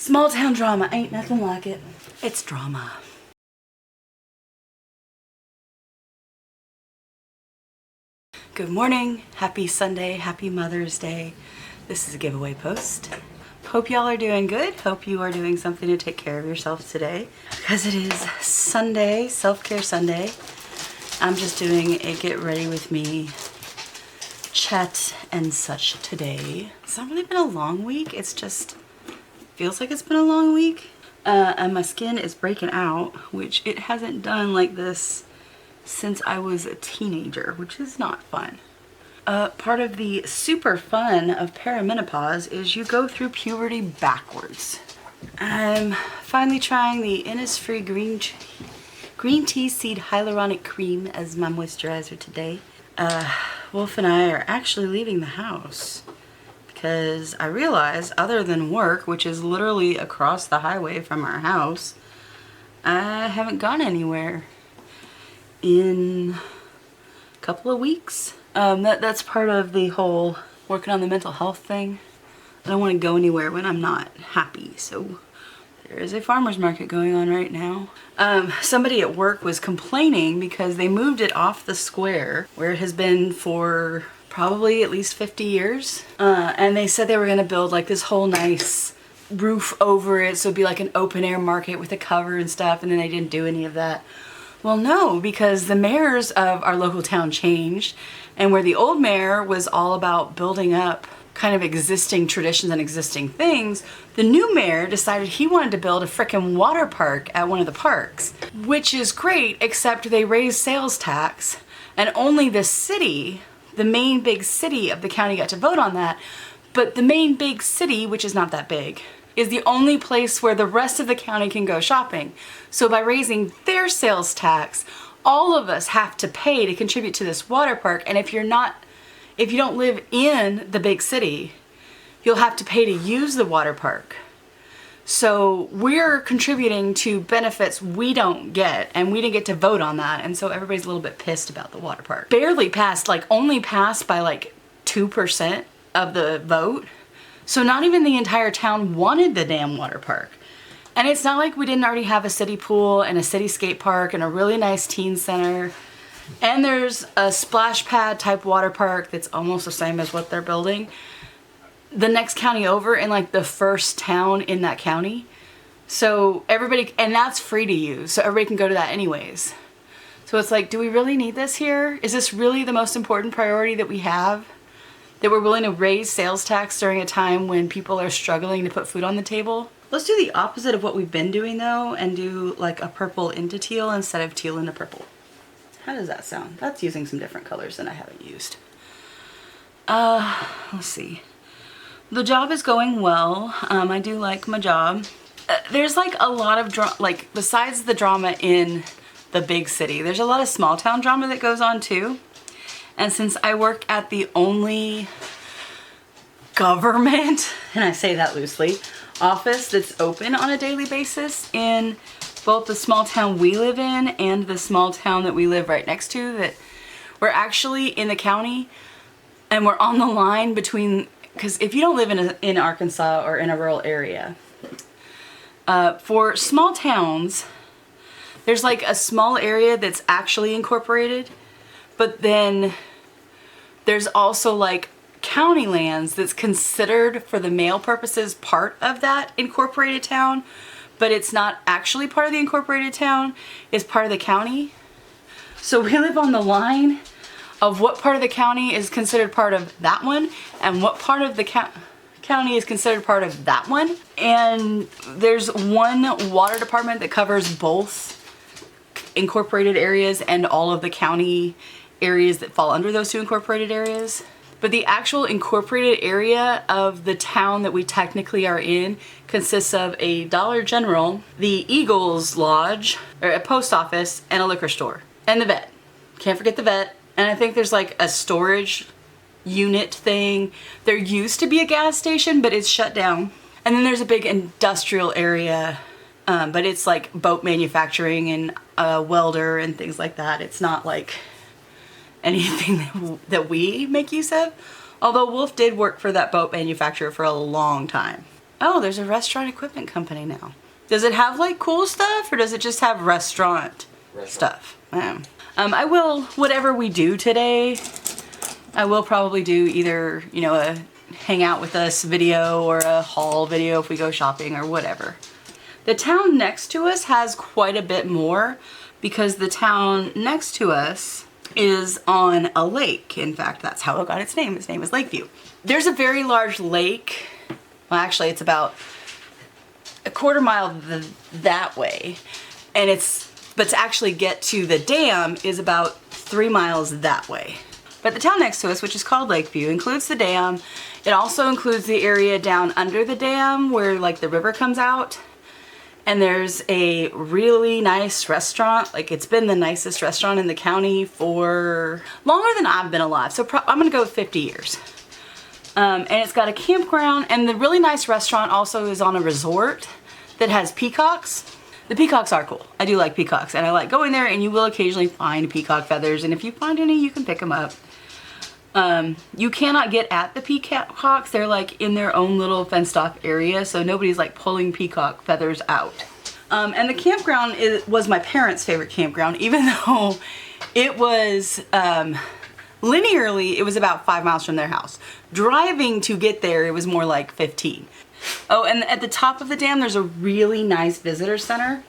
Small town drama ain't nothing like it. It's drama. Good morning, happy Sunday, happy Mother's Day. This is a giveaway post. Hope y'all are doing good. Hope you are doing something to take care of yourself today. Because it is Sunday, self-care Sunday. I'm just doing a get ready with me chat and such today. It's not really been a long week, it's just feels like it's been a long week. And my skin is breaking out, which it hasn't done like this since I was a teenager, which is not fun. Part of the super fun of perimenopause is you go through puberty backwards. I'm finally trying the Innisfree green tea seed hyaluronic cream as my moisturizer today. Wolf and I are actually leaving the house because I realized, other than work, which is literally across the highway from our house, I haven't gone anywhere in a couple of weeks. That's part of the whole working on the mental health thing. I don't want to go anywhere when I'm not happy, so there is a farmer's market going on right now. Somebody at work was complaining because they moved it off the square where it has been for probably at least 50 years. And they said they were going to build like this whole nice roof over it, so it'd be like an open air market with a cover and stuff, and then they didn't do any of that. Well, no, because the mayors of our local town changed, and where the old mayor was all about building up kind of existing traditions and existing things, the new mayor decided he wanted to build a frickin' water park at one of the parks, which is great, except they raised sales tax, and only the city, the main big city of the county, got to vote on that. But the main big city, which is not that big, is the only place where the rest of the county can go shopping. So by raising their sales tax, all of us have to pay to contribute to this water park. And if you don't live in the big city, you'll have to pay to use the water park. So we're contributing to benefits we don't get, and we didn't get to vote on that. And so everybody's a little bit pissed about the water park. Barely passed, like only passed by like 2% of the vote. So not even the entire town wanted the damn water park. And it's not like we didn't already have a city pool and a city skate park and a really nice teen center. And there's a splash pad type water park that's almost the same as what they're building the next county over, in like the first town in that county. So everybody, and that's free to use, so everybody can go to that anyways. So it's like, do we really need this here? Is this really the most important priority that we have? That we're willing to raise sales tax during a time when people are struggling to put food on the table? Let's do the opposite of what we've been doing though, and do like a purple into teal instead of teal into purple. How does that sound? That's using some different colors than I haven't used. Let's see. The job is going well. I do like my job. There's like a lot of like besides the drama in the big city, there's a lot of small town drama that goes on too. And since I work at the only government, and I say that loosely, office that's open on a daily basis in both the small town we live in and the small town that we live right next to, that we're actually in the county and we're on the line between, because if you don't live in Arkansas or in a rural area, for small towns, there's like a small area that's actually incorporated, but then there's also like county lands that's considered for the mail purposes part of that incorporated town, but it's not actually part of the incorporated town, it's part of the county. So we live on the line of what part of the county is considered part of that one, and what part of the county is considered part of that one. And there's one water department that covers both incorporated areas and all of the county areas that fall under those two incorporated areas. But the actual incorporated area of the town that we technically are in consists of a Dollar General, the Eagles Lodge, or a post office, and a liquor store. And the vet. Can't forget the vet. And I think there's like a storage unit thing. There used to be a gas station, but it's shut down. And then there's a big industrial area, but it's like boat manufacturing and a welder and things like that. It's not like anything that we make use of. Although Wolf did work for that boat manufacturer for a long time. Oh, there's a restaurant equipment company now. Does it have like cool stuff, or does it just have restaurant stuff? I will, whatever we do today, I will probably do either, you know, a hang out with us video or a haul video if we go shopping or whatever. The town next to us has quite a bit more because the town next to us is on a lake. In fact, that's how it got its name. Its name is Lakeview. There's a very large lake. Well, actually, it's about a quarter mile that way. And but to actually get to the dam is about 3 miles that way. But the town next to us, which is called Lakeview, includes the dam. It also includes the area down under the dam where like the river comes out. And there's a really nice restaurant. Like, it's been the nicest restaurant in the county for longer than I've been alive. So I'm gonna go with 50 years. And it's got a campground, and the really nice restaurant also is on a resort that has peacocks. The peacocks are cool. I do like peacocks, and I like going there, and you will occasionally find peacock feathers, and if you find any, you can pick them up. You cannot get at the peacocks. They're like in their own little fenced off area, so nobody's like pulling peacock feathers out. And the campground was my parents' favorite campground, even though it was, linearly, it was about 5 miles from their house. Driving to get there, it was more like 15. Oh, and at the top of the dam, there's a really nice visitor center.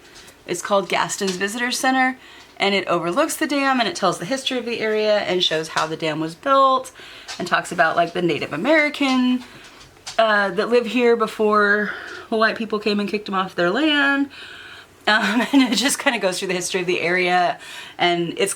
It's called Gaston's Visitor Center. And it overlooks the dam, and it tells the history of the area and shows how the dam was built and talks about like the Native American that lived here before white people came and kicked them off their land. And it just kind of goes through the history of the area, and it's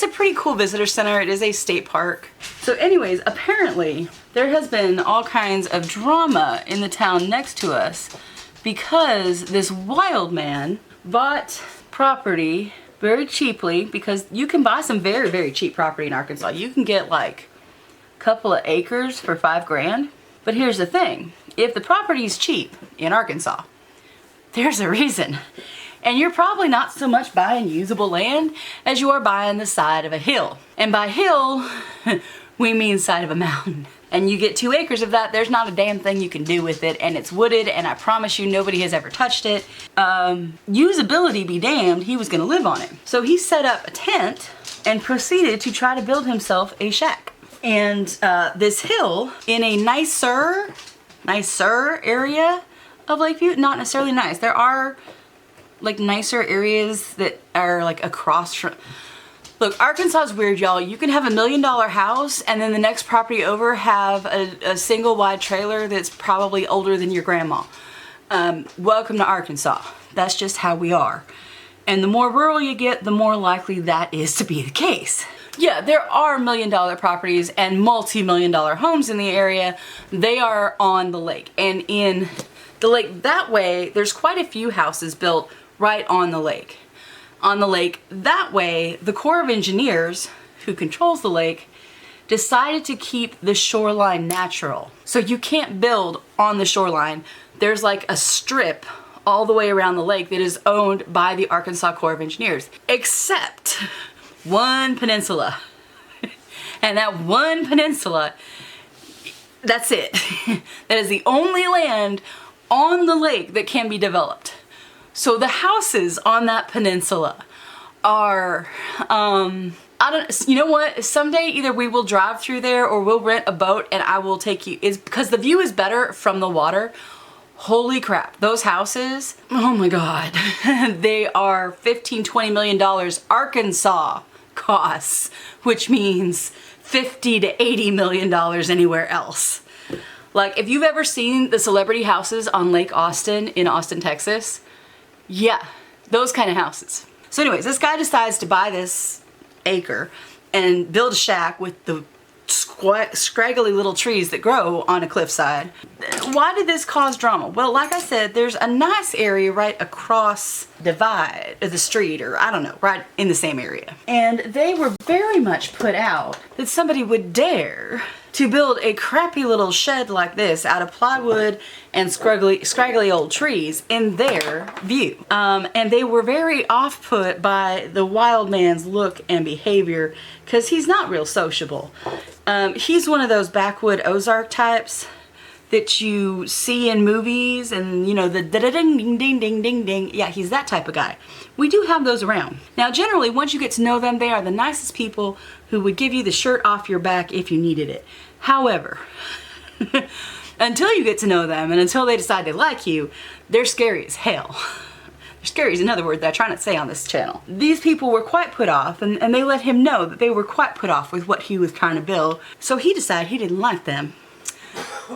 a pretty cool visitor center. It is a state park. So anyways, apparently there has been all kinds of drama in the town next to us because this wild man bought property very cheaply, because you can buy some very, very cheap property in Arkansas. You can get like a couple of acres for $5,000. But here's the thing, if the property is cheap in Arkansas, there's a reason. And you're probably not so much buying usable land as you are buying the side of a hill. And by hill, we mean side of a mountain. And you get 2 acres of that, there's not a damn thing you can do with it, and it's wooded, and I promise you nobody has ever touched it. Usability be damned, he was gonna live on it. So he set up a tent and proceeded to try to build himself a shack. And this hill, in a nicer area of Lakeview, not necessarily nice. There are like nicer areas that are like across from, look, Arkansas is weird, y'all. You can have $1 million house and then the next property over have a single wide trailer that's probably older than your grandma. Welcome to Arkansas. That's just how we are. And the more rural you get, the more likely that is to be the case. Yeah, there are $1 million properties and multi-million dollar homes in the area. They are on the lake. And in the lake that way, there's quite a few houses built right on the lake. On the lake that way, the Corps of Engineers, who controls the lake, decided to keep the shoreline natural. So you can't build on the shoreline. There's like a strip all the way around the lake that is owned by the Arkansas Corps of Engineers, except one peninsula. And that one peninsula, that's it. That is the only land on the lake that can be developed. So the houses on that peninsula are, you know what? Someday either we will drive through there or we'll rent a boat and I will take you, because the view is better from the water. Holy crap, those houses, oh my God. They are $15, $20 million Arkansas costs, which means $50 to $80 million anywhere else. Like, if you've ever seen the celebrity houses on Lake Austin in Austin, Texas, yeah, those kind of houses. So anyways, this guy decides to buy this acre and build a shack with the scraggly little trees that grow on a cliffside. Why did this cause drama? Well, like I said, there's a nice area right across the street, or I don't know, right in the same area. And they were very much put out that somebody would dare to build a crappy little shed like this out of plywood and scraggly old trees in their view. And they were very off-put by the wild man's look and behavior, because he's not real sociable. He's one of those backwood Ozark types that you see in movies and, you know, the da-da-ding, ding, ding, ding, ding, ding. Yeah, he's that type of guy. We do have those around. Now, generally, once you get to know them, they are the nicest people who would give you the shirt off your back if you needed it. However, until you get to know them and until they decide they like you, they're scary as hell. They're scary is another word that I try not to say on this channel. These people were quite put off, and they let him know that they were quite put off with what he was trying to build. So he decided he didn't like them,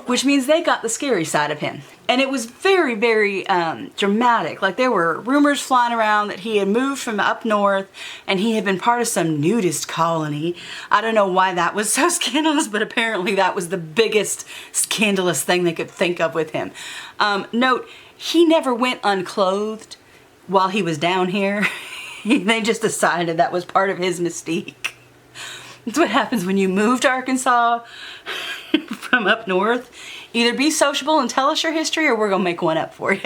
which means they got the scary side of him. And it was very, very dramatic. Like, there were rumors flying around that he had moved from up north and he had been part of some nudist colony. I don't know why that was so scandalous, but apparently that was the biggest scandalous thing they could think of with him. Note, he never went unclothed while he was down here. They just decided that was part of his mystique. That's what happens when you move to Arkansas from up north. Either be sociable and tell us your history, or we're gonna make one up for you.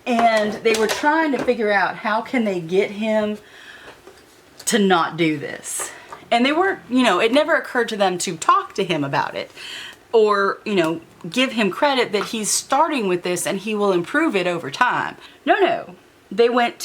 And they were trying to figure out how can they get him to not do this. And they weren't, you know, it never occurred to them to talk to him about it, or, you know, give him credit that he's starting with this and he will improve it over time. No. They went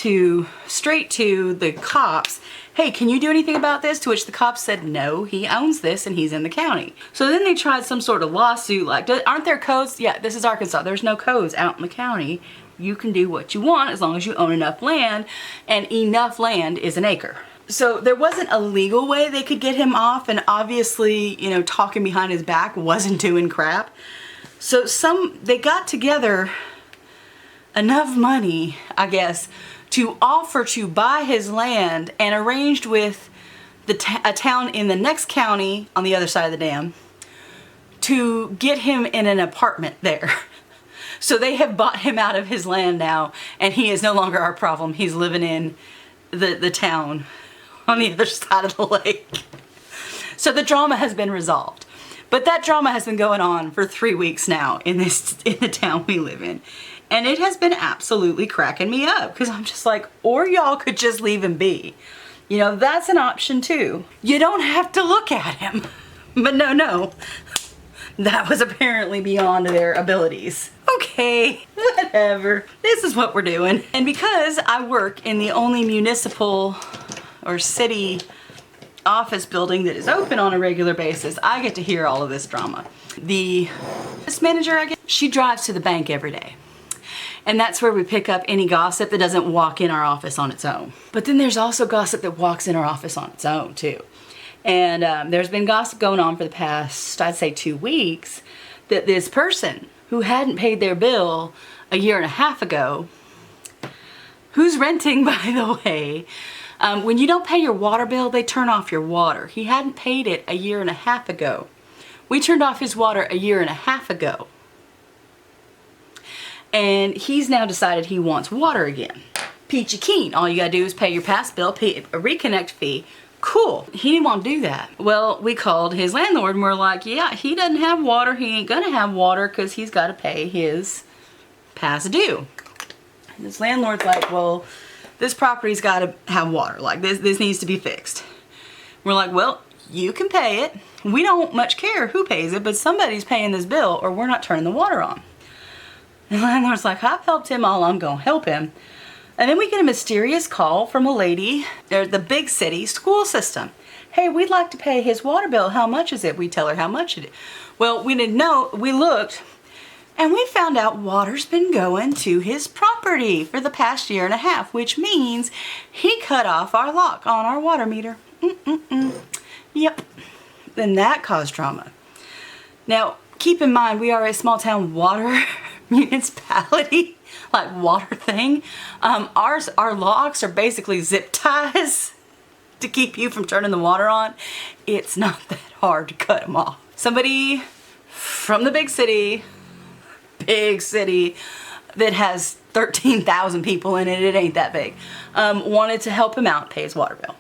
straight to the cops. Hey, can you do anything about this? To which the cops said, no, he owns this and he's in the county. So then they tried some sort of lawsuit, like, aren't there codes? Yeah, this is Arkansas. There's no codes out in the county. You can do what you want as long as you own enough land, and enough land is an acre. So there wasn't a legal way they could get him off, and obviously, you know, talking behind his back wasn't doing crap. So they got together enough money, I guess, to offer to buy his land, and arranged with a town in the next county on the other side of the dam to get him in an apartment there. So they have bought him out of his land now, and he is no longer our problem. He's living in the town on the other side of the lake. So the drama has been resolved. But that drama has been going on for 3 weeks now in the town we live in. And it has been absolutely cracking me up, because I'm just like, or y'all could just leave him be. You know, that's an option too. You don't have to look at him. But no. That was apparently beyond their abilities. Okay, whatever. This is what we're doing. And because I work in the only municipal or city office building that is open on a regular basis, I get to hear all of this drama. The office manager, I guess, she drives to the bank every day. And that's where we pick up any gossip that doesn't walk in our office on its own. But then there's also gossip that walks in our office on its own too. And there's been gossip going on for the past, I'd say 2 weeks, that this person who hadn't paid their bill a year and a half ago, who's renting, by the way, when you don't pay your water bill, they turn off your water. He hadn't paid it a year and a half ago. We turned off his water a year and a half ago. And he's now decided he wants water again. Peachy keen. All you gotta do is pay your past bill, pay a reconnect fee. Cool. He didn't want to do that. Well, we called his landlord and we're like, yeah, he doesn't have water. He ain't gonna have water because he's got to pay his past due. And this landlord's like, well, this property's got to have water. Like, this needs to be fixed. We're like, well, you can pay it. We don't much care who pays it, but somebody's paying this bill or we're not turning the water on. And the landlord's like, I've helped him all I'm gonna help him. And then we get a mysterious call from a lady, the big city school system. Hey, we'd like to pay his water bill. How much is it? We tell her how much it is. Well, we didn't know. We looked and we found out water's been going to his property for the past year and a half, which means he cut off our lock on our water meter. Yep. Then that caused drama. Now, keep in mind, we are a small town water municipality, like water thing. Our locks are basically zip ties to keep you from turning the water on. It's not that hard to cut them off. Somebody from the big city that has 13,000 people in it ain't that big, wanted to help him out, pay his water bill.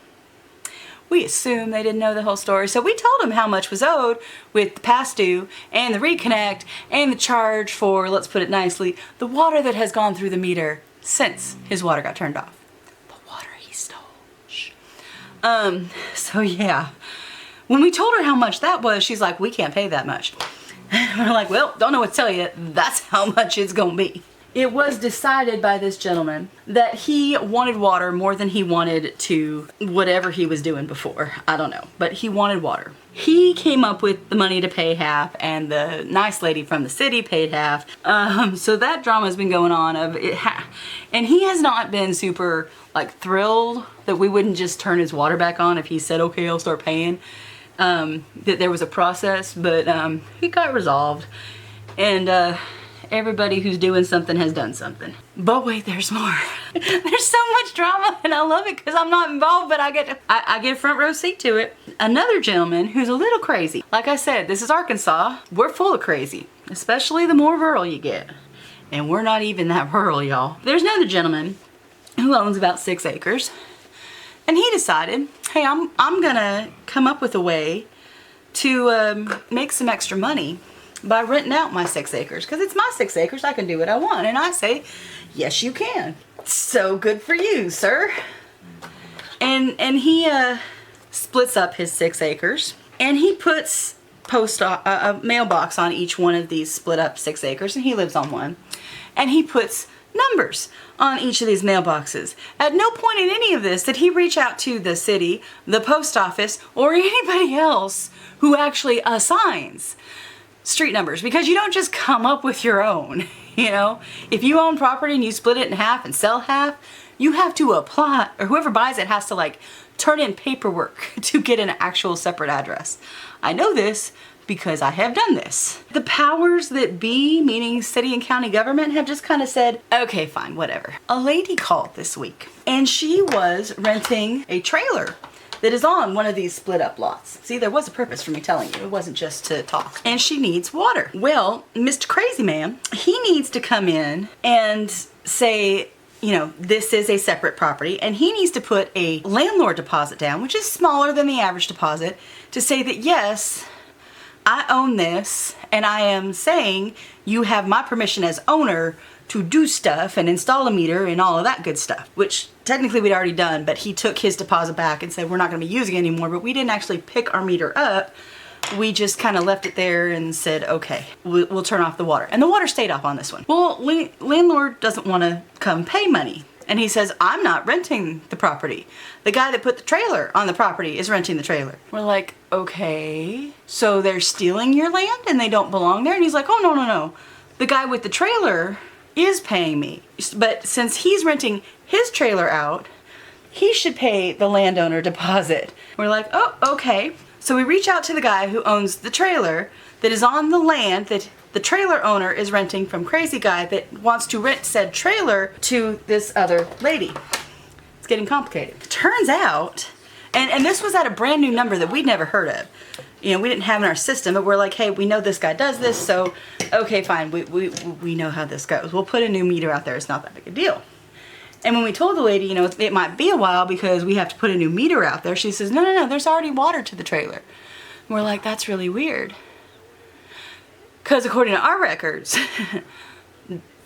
We assumed they didn't know the whole story, so we told them how much was owed with the past due and the reconnect and the charge for, let's put it nicely, the water that has gone through the meter since his water got turned off. The water he stole. Shh. So yeah, when we told her how much that was, she's like, we can't pay that much. We're like, well, don't know what to tell you. That's how much it's gonna be. It was decided by this gentleman that he wanted water more than he wanted to whatever he was doing before. I don't know, but he wanted water. He came up with the money to pay half, and the nice lady from the city paid half. So that drama's been going on of it, and he has not been super like thrilled that we wouldn't just turn his water back on if he said, okay, I'll start paying. That there was a process, but it got resolved, and everybody who's doing something has done something. But wait, there's more. There's so much drama, and I love it because I'm not involved, but I get a front row seat to it. Another gentleman who's a little crazy. Like I said, this is Arkansas. We're full of crazy, especially the more rural you get. And we're not even that rural, y'all. There's another gentleman who owns about 6 acres. And he decided, hey, I'm gonna come up with a way to make some extra money by renting out my 6 acres, because it's my 6 acres, I can do what I want. And I say, yes, you can. So good for you, sir. And he splits up his 6 acres, and he puts a mailbox on each one of these split up 6 acres, and he lives on one. And he puts numbers on each of these mailboxes. At no point in any of this did he reach out to the city, the post office, or anybody else who actually assigns street numbers, because you don't just come up with your own, you know? If you own property and you split it in half and sell half, you have to apply, or whoever buys it has to like turn in paperwork to get an actual separate address. I know this because I have done this. The powers that be, meaning city and county government, have just kind of said, okay, fine, whatever. A lady called this week, and she was renting a trailer that is on one of these split up lots. See, there was a purpose for me telling you. It wasn't just to talk. And she needs water. Well, Mr. Crazy Man, he needs to come in and say, you know, this is a separate property, and he needs to put a landlord deposit down, which is smaller than the average deposit, to say that yes, I own this, and I am saying you have my permission as owner to do stuff and install a meter and all of that good stuff, which technically we'd already done, but he took his deposit back and said we're not going to be using it anymore, but we didn't actually pick our meter up. We just kind of left it there and said, okay, we'll turn off the water. And the water stayed off on this one. Well, landlord doesn't want to come pay money. And he says, I'm not renting the property. The guy that put the trailer on the property is renting the trailer. We're like, okay, so they're stealing your land and they don't belong there? And he's like, oh, no. The guy with the trailer is paying me. But since he's renting his trailer out, he should pay the landowner deposit. We're like, oh, okay. So we reach out to the guy who owns the trailer that is on the land that the trailer owner is renting from Crazy Guy that wants to rent said trailer to this other lady. It's getting complicated. Turns out, and this was at a brand new number that we'd never heard of. You know, we didn't have in our system, but we're like, hey, we know this guy does this, so okay, fine, we know how this goes. We'll put a new meter out there, it's not that big a deal. And when we told the lady, you know, it might be a while because we have to put a new meter out there, she says, no, there's already water to the trailer. And we're like, that's really weird. Because according to our records,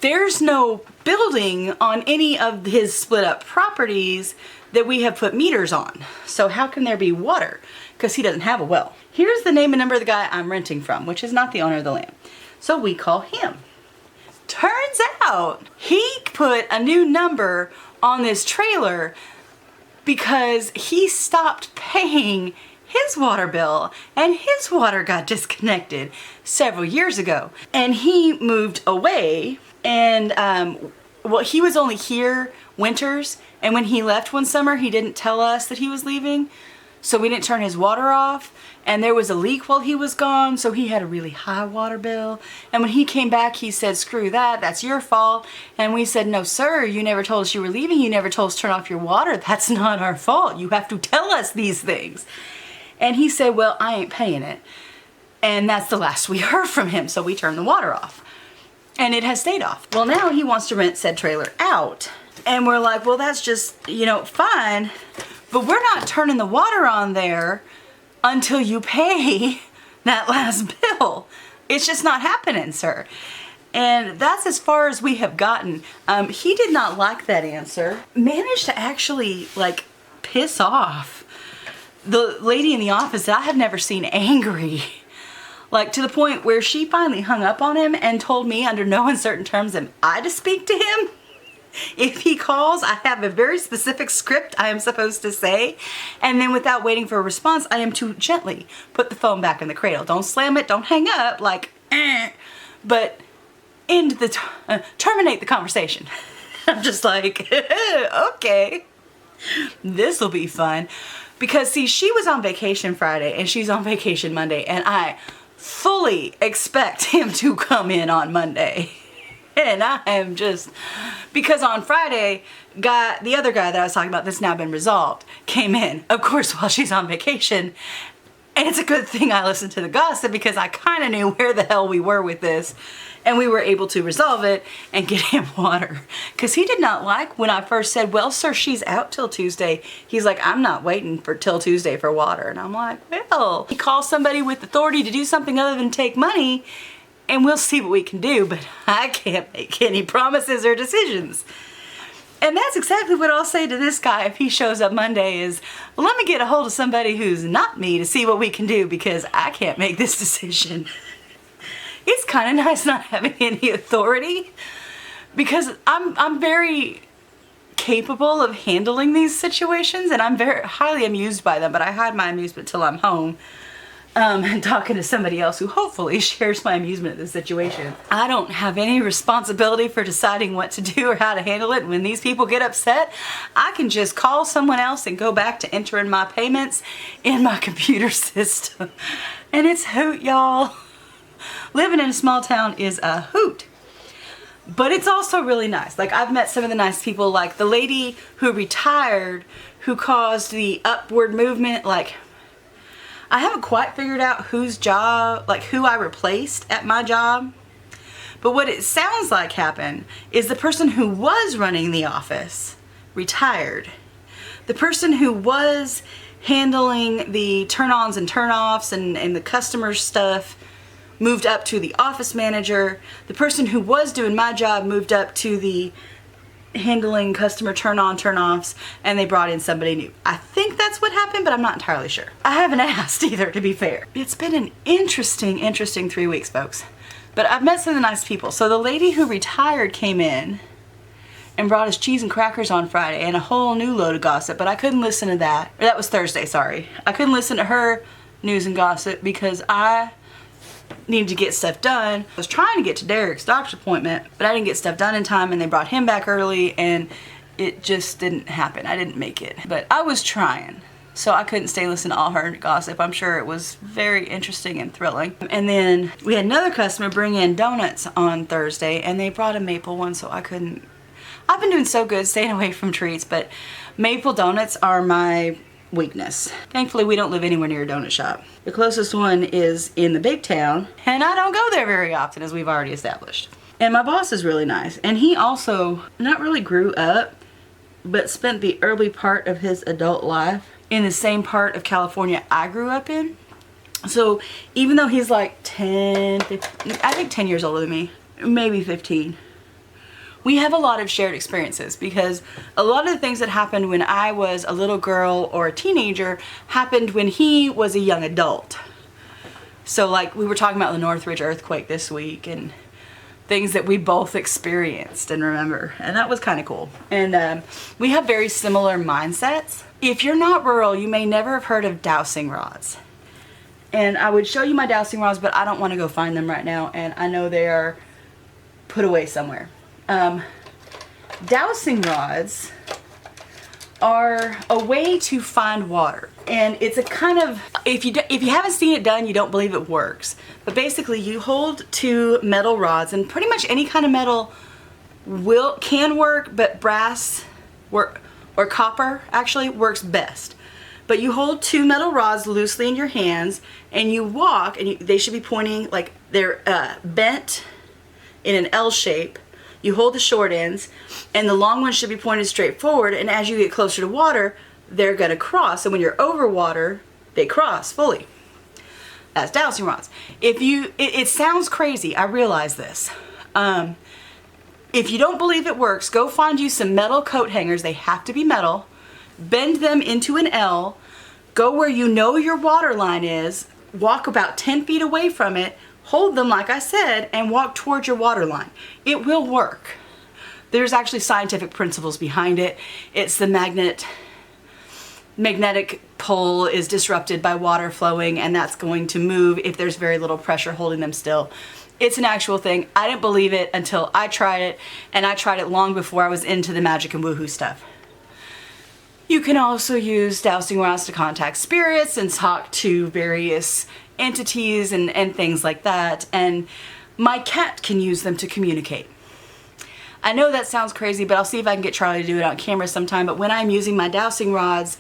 there's no building on any of his split up properties that we have put meters on. So how can there be water? Because he doesn't have a well. Here's the name and number of the guy I'm renting from, which is not the owner of the land. So we call him. Turns out he put a new number on this trailer because he stopped paying his water bill and his water got disconnected several years ago. And he moved away, and well, he was only here winters, and when he left one summer he didn't tell us that he was leaving, so we didn't turn his water off, and there was a leak while he was gone, so he had a really high water bill. And when he came back he said, screw that, that's your fault. And we said, no sir, you never told us you were leaving, you never told us to turn off your water, that's not our fault, you have to tell us these things. And he said, well, I ain't paying it. And that's the last we heard from him, so we turned the water off. And it has stayed off. Well, now he wants to rent said trailer out. And we're like, well, that's just, you know, fine, but we're not turning the water on there until you pay that last bill. It's just not happening, sir. And that's as far as we have gotten. He did not like that answer. Managed to actually, like, piss off the lady in the office that I have never seen angry Like to the point where she finally hung up on him and told me under no uncertain terms am I to speak to him. If he calls, I have a very specific script I am supposed to say, and then without waiting for a response, I am to gently put the phone back in the cradle. Don't slam it, don't hang up, like, but terminate the conversation. I'm just like, okay, this will be fun. Because see, she was on vacation Friday and she's on vacation Monday, and I fully expect him to come in on Monday. And I am just, because on Friday, the other guy that I was talking about that's now been resolved, came in, of course, while she's on vacation. And it's a good thing I listened to the gossip because I kind of knew where the hell we were with this. And we were able to resolve it and get him water. Because he did not like when I first said, well, sir, she's out till Tuesday. He's like, I'm not waiting till Tuesday for water. And I'm like, well, he calls somebody with authority to do something other than take money, and we'll see what we can do, but I can't make any promises or decisions. And that's exactly what I'll say to this guy if he shows up Monday is, well, let me get a hold of somebody who's not me to see what we can do because I can't make this decision. It's kind of nice not having any authority because I'm very capable of handling these situations and I'm very highly amused by them, but I hide my amusement till I'm home. And talking to somebody else who hopefully shares my amusement at this situation. I don't have any responsibility for deciding what to do or how to handle it. When these people get upset, I can just call someone else and go back to entering my payments in my computer system. And it's hoot, y'all. Living in a small town is a hoot. But it's also really nice. Like, I've met some of the nice people, like the lady who retired, who caused the upward movement. Like, I haven't quite figured out whose job, like who I replaced at my job. But what it sounds like happened is the person who was running the office retired. The person who was handling the turn-ons and turn-offs and the customer stuff moved up to the office manager. The person who was doing my job moved up to the handling customer turn-on, turn-offs, and they brought in somebody new. I think that's what happened, but I'm not entirely sure. I haven't asked either, to be fair. It's been an interesting 3 weeks, folks. But I've met some of the nice people. So the lady who retired came in and brought us cheese and crackers on Friday and a whole new load of gossip, but I couldn't listen to that. Or that was Thursday, sorry. I couldn't listen to her news and gossip because I needed to get stuff done. I was trying to get to Derek's doctor's appointment, but I didn't get stuff done in time and they brought him back early and it just didn't happen. I didn't make it, but I was trying. So I couldn't stay listening to all her gossip. I'm sure it was very interesting and thrilling. And then we had another customer bring in donuts on Thursday and they brought a maple one, so I couldn't. I've been doing so good staying away from treats, but maple donuts are my weakness. Thankfully, we don't live anywhere near a donut shop. The closest one is in the big town, and I don't go there very often, as we've already established. And my boss is really nice, and he also not really grew up, but spent the early part of his adult life in the same part of California I grew up in. So even though he's like 10, 15, I think 10 years older than me, maybe 15, we have a lot of shared experiences because a lot of the things that happened when I was a little girl or a teenager happened when he was a young adult. So like we were talking about the Northridge earthquake this week and things that we both experienced and remember, and that was kind of cool. And we have very similar mindsets. If you're not rural, you may never have heard of dowsing rods. And I would show you my dowsing rods, but I don't want to go find them right now, and I know they are put away somewhere. Dowsing rods are a way to find water, and it's a kind of, if you haven't seen it done, you don't believe it works. But basically you hold two metal rods, and pretty much any kind of metal can work, but brass or copper actually works best. But you hold two metal rods loosely in your hands and you walk, and they should be pointing, like they're bent in an L shape. You hold the short ends and the long ones should be pointed straight forward, and as you get closer to water, they're gonna cross, and when you're over water, they cross fully. That's dowsing rods. It sounds crazy, I realize this. If you don't believe it works, go find you some metal coat hangers. They have to be metal. Bend them into an L. Go where you know your water line is. walk about 10 feet away from it, hold them like I said, and walk towards your water line. It will work. There's actually scientific principles behind it. It's the magnetic pole is disrupted by water flowing, and that's going to move if there's very little pressure holding them still. It's an actual thing. I didn't believe it until I tried it, and I tried it long before I was into the magic and woohoo stuff. You can also use dowsing rods to contact spirits and talk to various entities and things like that, and my cat can use them to communicate. I know that sounds crazy, but I'll see if I can get Charlie to do it on camera sometime. But when I'm using my dowsing rods,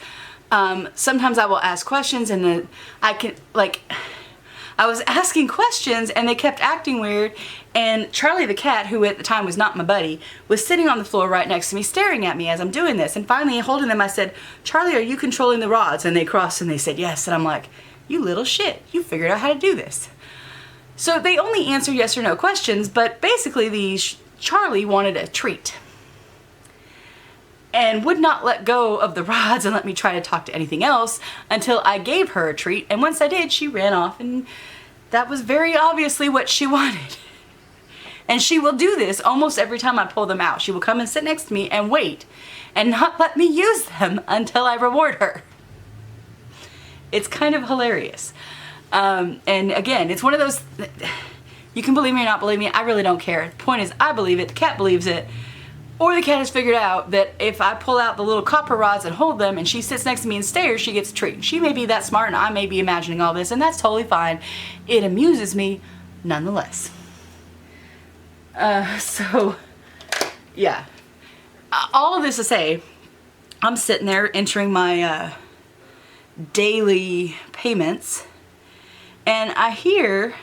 sometimes I will ask questions, and then I was asking questions and they kept acting weird, and Charlie the cat, who at the time was not my buddy, was sitting on the floor right next to me staring at me as I'm doing this, and finally holding them I said, "Charlie, are you controlling the rods?" And they crossed and they said yes, and I'm like, "You little shit, you figured out how to do this." So they only answer yes or no questions, but basically Charlie wanted a treat and would not let go of the rods and let me try to talk to anything else until I gave her a treat, and once I did, she ran off, and that was very obviously what she wanted. And she will do this almost every time I pull them out. She will come and sit next to me and wait and not let me use them until I reward her. It's kind of hilarious. And again, it's one of those, you can believe me or not believe me, I really don't care. The point is, I believe it, the cat believes it, or the cat has figured out that if I pull out the little copper rods and hold them and she sits next to me and stares, she gets a treat. She may be that smart and I may be imagining all this, and that's totally fine. It amuses me nonetheless. So, yeah. All of this to say, I'm sitting there entering my daily payments, and I hear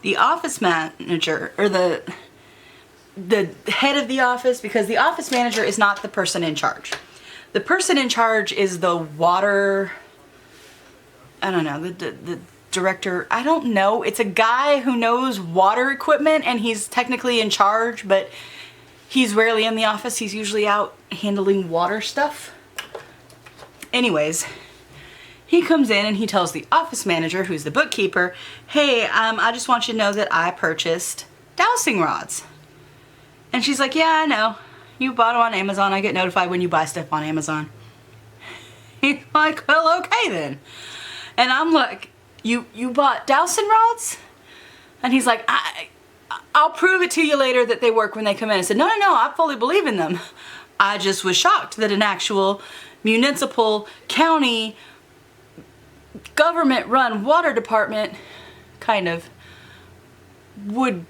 the office manager, or the head of the office, because the office manager is not the person in charge. The person in charge is the water, I don't know, the director, I don't know. It's a guy who knows water equipment, and he's technically in charge, but he's rarely in the office. He's usually out handling water stuff. Anyways, he comes in and he tells the office manager, who's the bookkeeper, "Hey, I just want you to know that I purchased dowsing rods." And she's like, "Yeah, I know. You bought them on Amazon. I get notified when you buy stuff on Amazon." He's like, "Well, okay then." And I'm like, You bought dowsing rods?" And he's like, I'll prove it to you later that they work when they come in." I said, no, I fully believe in them. I just was shocked that an actual municipal, county, government-run water department kind of would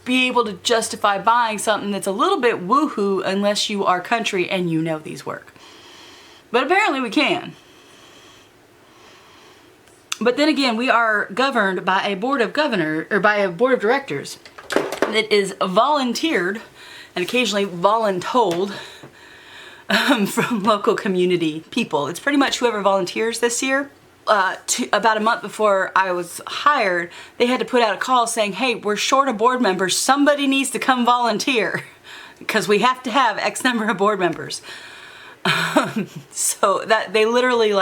be able to justify buying something that's a little bit woohoo unless you are country and you know these work. But apparently we can. But then again, we are governed by a board of directors that is volunteered and occasionally voluntold from local community people. It's pretty much whoever volunteers this year. About a month before I was hired, they had to put out a call saying, "Hey, we're short of board members. Somebody needs to come volunteer because we have to have X number of board members." So that they literally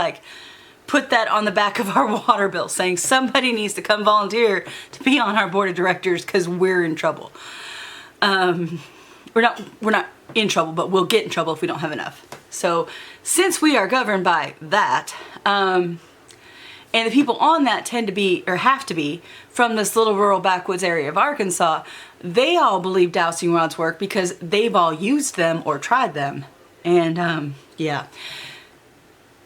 put that on the back of our water bill, saying somebody needs to come volunteer to be on our board of directors because we're in trouble. We're not in trouble, but we'll get in trouble if we don't have enough. So since we are governed by that, and the people on that tend to be, or have to be, from this little rural backwoods area of Arkansas, they all believe dowsing rods work because they've all used them or tried them. And yeah.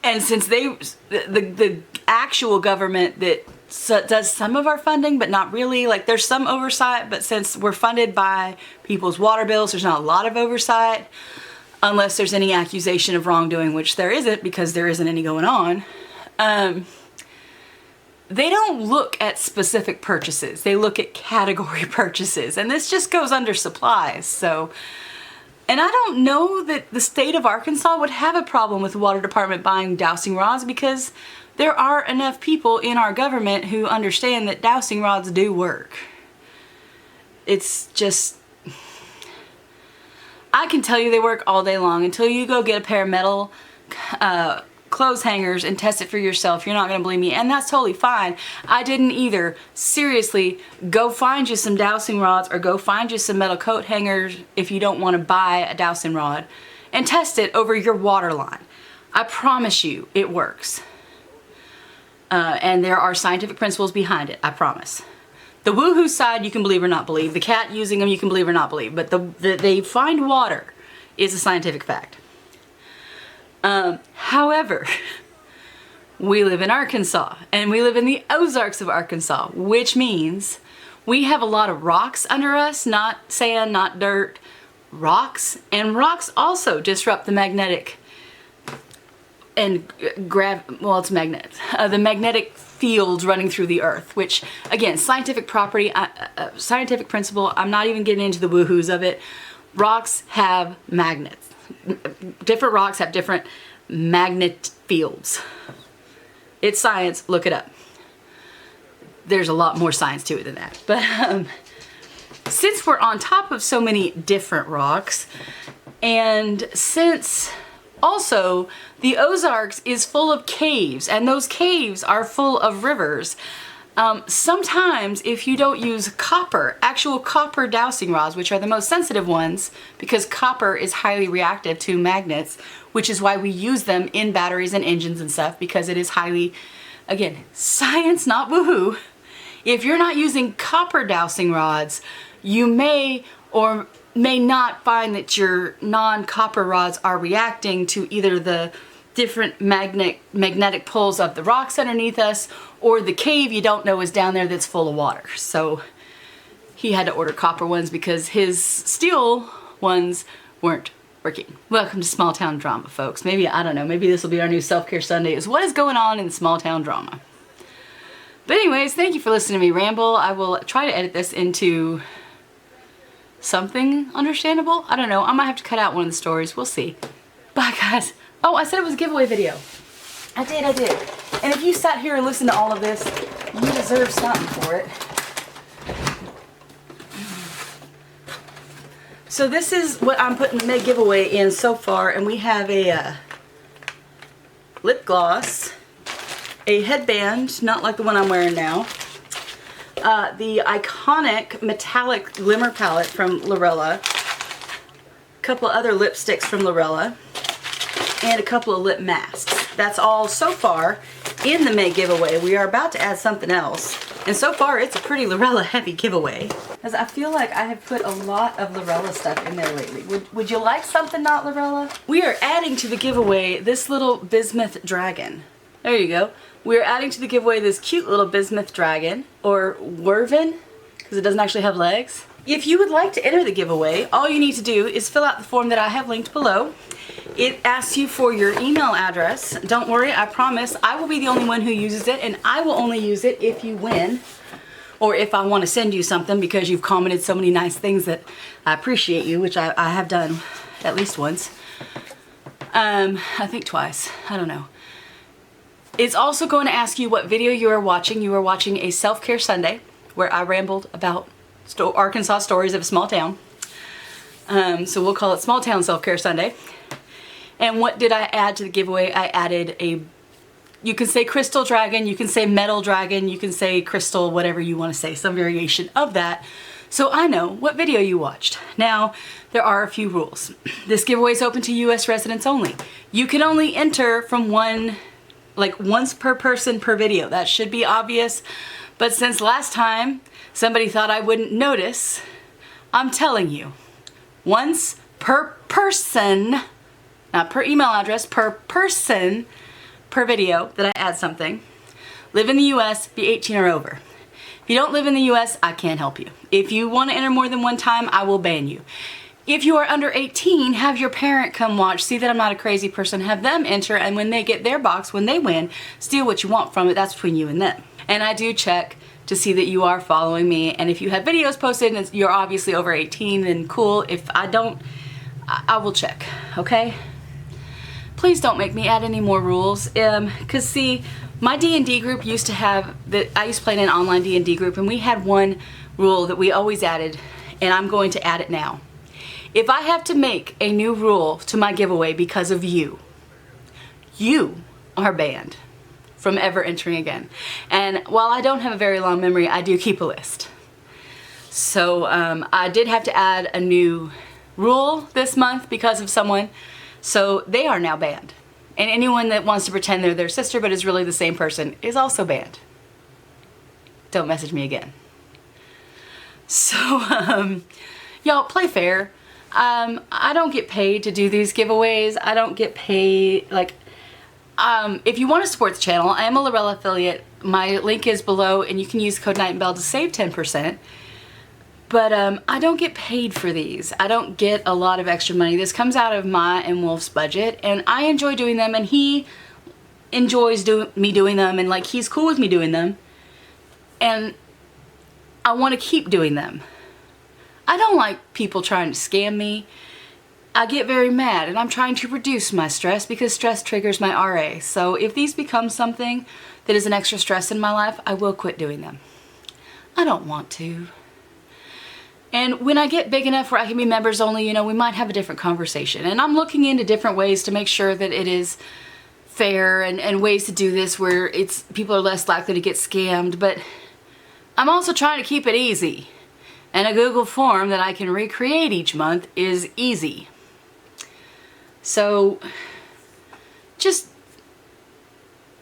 And since the actual government that does some of our funding, but not really, there's some oversight, but since we're funded by people's water bills, there's not a lot of oversight, unless there's any accusation of wrongdoing, which there isn't because there isn't any going on. They don't look at specific purchases. They look at category purchases, and this just goes under supplies. So, and I don't know that the state of Arkansas would have a problem with the water department buying dowsing rods because there are enough people in our government who understand that dowsing rods do work. It's just, I can tell you they work all day long until you go get a pair of metal clothes hangers and test it for yourself. You're not gonna believe me, and that's totally fine. I didn't either. Seriously, go find you some dowsing rods or go find you some metal coat hangers if you don't wanna buy a dowsing rod, and test it over your water line. I promise you, it works. And there are scientific principles behind it, I promise. The woohoo side, you can believe or not believe. The cat using them, you can believe or not believe. But they find water is a scientific fact. However, we live in Arkansas, and we live in the Ozarks of Arkansas, which means we have a lot of rocks under us, not sand, not dirt, rocks. And rocks also disrupt the magnetic and it's magnets. The magnetic fields running through the earth, which again, scientific property, scientific principle, I'm not even getting into the woohoos of it. Rocks have magnets. Different rocks have different magnet fields. It's science, look it up. There's a lot more science to it than that. But since we're on top of so many different rocks, and since also the Ozarks is full of caves, and those caves are full of rivers, sometimes if you don't use copper, actual copper dowsing rods, which are the most sensitive ones because copper is highly reactive to magnets, which is why we use them in batteries and engines and stuff, because it is highly, again, science, not woohoo. If you're not using copper dowsing rods, you may or may not find that your non-copper rods are reacting to either the different magnetic pulls of the rocks underneath us, or the cave you don't know is down there that's full of water. So he had to order copper ones because his steel ones weren't working. Welcome to small town drama, folks. Maybe, I don't know, maybe this will be our new self-care Sunday, is what is going on in small town drama. But anyways, thank you for listening to me ramble. I will try to edit this into something understandable. I don't know. I might have to cut out one of the stories. We'll see. Bye, guys. Oh, I said it was a giveaway video. I did. And if you sat here and listened to all of this, you deserve something for it. So this is what I'm putting the May giveaway in so far, and we have a lip gloss, a headband, not like the one I'm wearing now, the iconic metallic glimmer palette from Lorella, a couple of other lipsticks from Lorella, and a couple of lip masks. That's all so far in the May giveaway. We are about to add something else, and so far it's a pretty Lorella heavy giveaway, because I feel like I have put a lot of Lorella stuff in there lately. Would you like something not Lorella? We are adding to the giveaway this little bismuth dragon. There you go. We're adding to the giveaway this cute little bismuth dragon, or werven, because it doesn't actually have legs. If you would like to enter the giveaway, all you need to do is fill out the form that I have linked below. It asks you for your email address. Don't worry, I promise I will be the only one who uses it, and I will only use it if you win, or if I want to send you something because you've commented so many nice things that I appreciate you, which I have done at least once. I think twice. I don't know. It's also going to ask you what video you are watching. You are watching a Self-Care Sunday where I rambled about Arkansas stories of a small town. So we'll call it Small Town Self-Care Sunday. And what did I add to the giveaway? I added a, you can say crystal dragon, you can say metal dragon, you can say crystal, whatever you want to say, some variation of that. So I know what video you watched. Now, there are a few rules. This giveaway is open to US residents only. You can only enter from one, like once per person per video. That should be obvious. But since last time somebody thought I wouldn't notice, I'm telling you, once per person, not per email address, per person per video that I add something. Live in the US, be 18 or over. If you don't live in the US, I can't help you. If you want to enter more than one time, I will ban you. If you are under 18, have your parent come watch, see that I'm not a crazy person, have them enter, and when they get their box, when they win, steal what you want from it. That's between you and them. And I do check to see that you are following me, and if you have videos posted and you're obviously over 18, then cool. If I don't, I will check, okay? Please don't make me add any more rules, because see, my D&D group used to have, I used to play in an online D&D group, and we had one rule that we always added, and I'm going to add it now. If I have to make a new rule to my giveaway because of you are banned from ever entering again. And while I don't have a very long memory, I do keep a list. So I did have to add a new rule this month because of someone. So they are now banned. And anyone that wants to pretend they're their sister but is really the same person is also banned. Don't message me again. So y'all, play fair. I don't get paid to do these giveaways. I don't get paid, like, if you want to support the channel, I am a Lorella affiliate. My link is below and you can use code Night and Bell to save 10%. But I don't get paid for these. I don't get a lot of extra money. This comes out of my and Wolf's budget, and I enjoy doing them, and he enjoys me doing them, and like he's cool with me doing them. And I want to keep doing them. I don't like people trying to scam me. I get very mad, and I'm trying to reduce my stress because stress triggers my RA. So if these become something that is an extra stress in my life, I will quit doing them. I don't want to. And when I get big enough where I can be members only, you know, we might have a different conversation. And I'm looking into different ways to make sure that it is fair and ways to do this where people are less likely to get scammed. But I'm also trying to keep it easy. And a Google form that I can recreate each month is easy. So just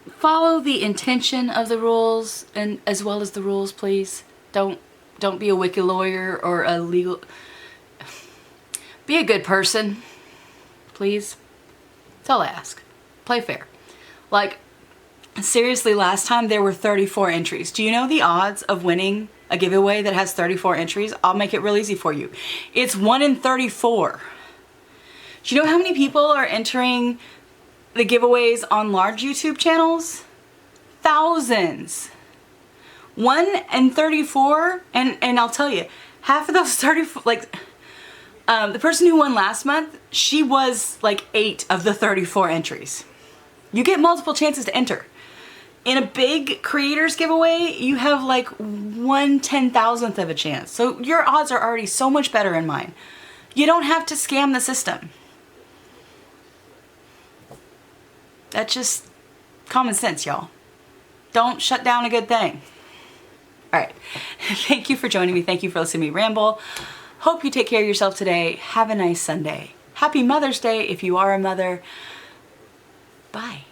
follow the intention of the rules and as well as the rules, please. Don't be a wiki lawyer or a legal... Be a good person, please. That's all I ask. Play fair. Like, seriously, last time there were 34 entries. Do you know the odds of winning a giveaway that has 34 entries? I'll make it real easy for you. It's 1 in 34. Do you know how many people are entering the giveaways on large YouTube channels? Thousands. 1 in 34, and I'll tell you, half of those 34, like, the person who won last month, she was like 8 of the 34 entries. You get multiple chances to enter. In a big creators giveaway, you have like 1/10,000th of a chance. So your odds are already so much better than mine. You don't have to scam the system. That's just common sense, y'all. Don't shut down a good thing. All right, thank you for joining me. Thank you for listening to me ramble. Hope you take care of yourself today. Have a nice Sunday. Happy Mother's Day if you are a mother. Bye.